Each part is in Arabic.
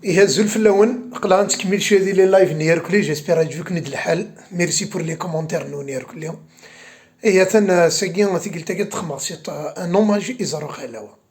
يهزو الفلاون قلعان تكمل شويه ديال لي لايف نيركلي جيسبيغ يعجبك ند الحال. ميرسي بور لي كومونتير نو نيركلي. هي ثان ساكين تيقل تاكي تخمر سيط ان اوماج ازارو خلاوه.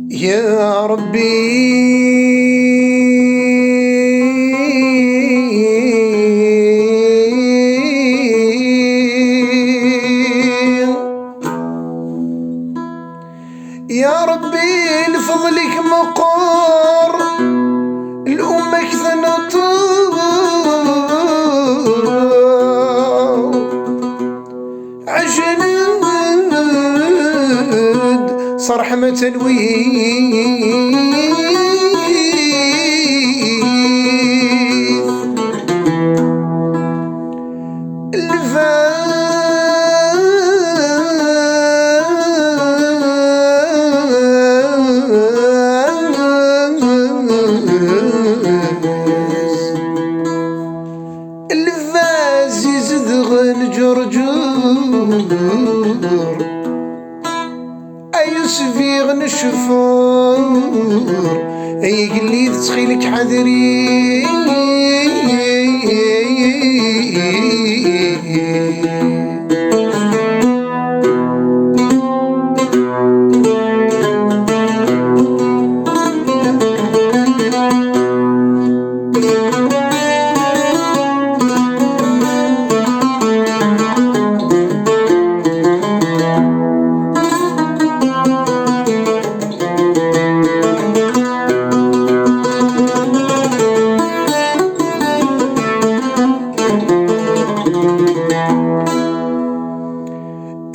يا ربي يا ربي لفضلك مقر الأمة كثنة عجل صرح ما تنويه الفاز يزدغن جرجور أيوسفي غن الشفور أي قلي تسخيلك حذري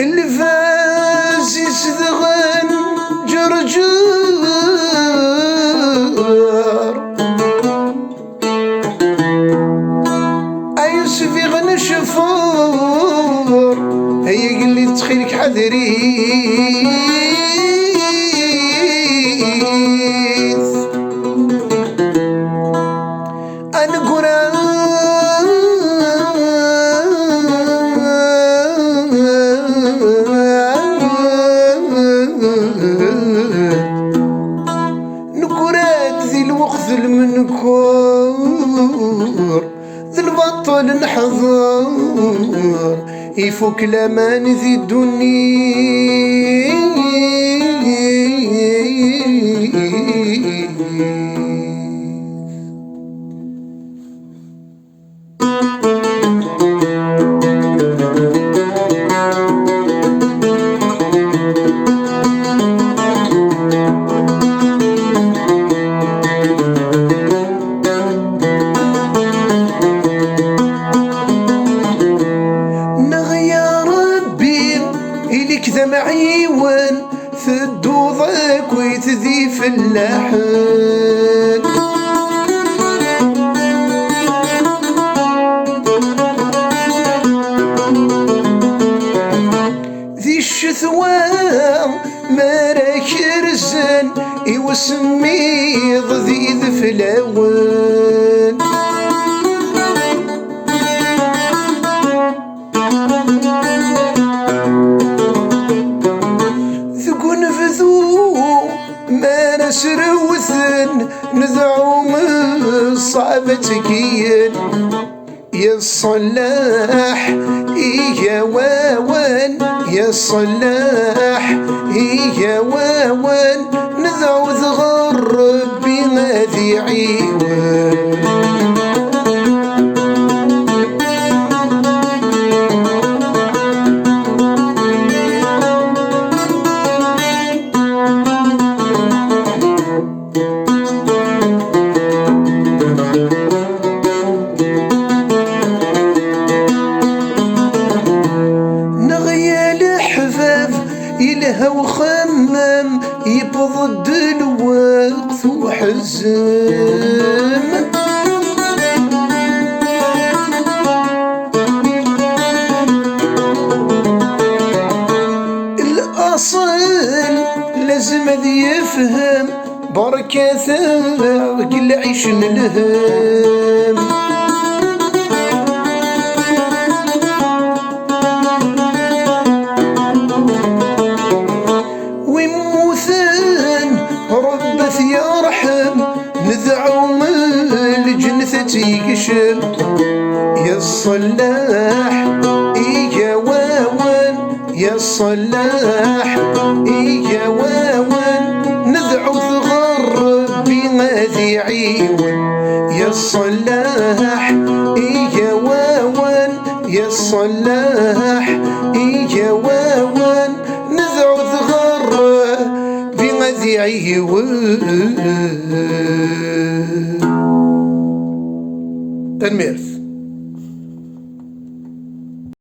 الفاز يصدغن جرجور أيوسفي غن شفور هي قلي تخيلك حذري أنا قران نكرات ذي الوقت المنكور ذي البطل نحضر يفوك الامان ذي الدنيا كذا معيون ثدو ضاك ويتذي في اللحن ذي الشثوى ما راك رزن يوسميض ذي ذفلاون ما نسروثن نذعو من صعبة تكين يا الصلاح يا واوان يا الصلاح يا واوان نذعو ذغرب بما ذي عيوان هاو خمم يبضد الوقت وحزم. الأصل لازم ذي يفهم بركة ثاق العيش نلهم. ويموثن ربث يرحم نذعو من الجنة يقشم. يا الصلاح إيا واwan يا الصلاح إيا واwan نذعو ثغر بغادي عيون. يا الصلاح إيا واwan يا الصلاح إيا واwan نذعو ثغر بغادي عيون. تنميرث.